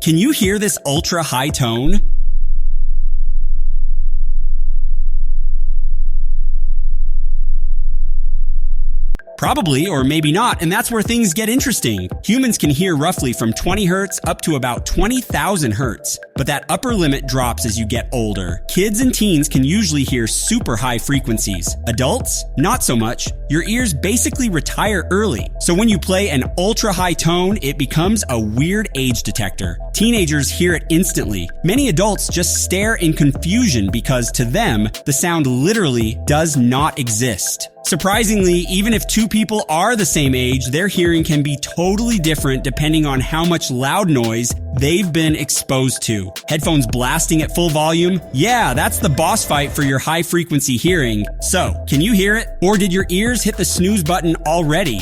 Can you hear this ultra high tone? Probably, or maybe not, and that's where things get interesting. Humans can hear roughly from 20 Hz up to about 20,000 Hz, but that upper limit drops as you get older. Kids and teens can usually hear super high frequencies. Adults, not so much. Your ears basically retire early. So when you play an ultra high tone, it becomes a weird age detector. Teenagers hear it instantly. Many adults just stare in confusion because to them, the sound literally does not exist. Surprisingly, even if two people are the same age, their hearing can be totally different depending on how much loud noise they've been exposed to. Headphones blasting at full volume? Yeah, that's the boss fight for your high frequency hearing. So, can you hear it? Or did your ears hit the snooze button already?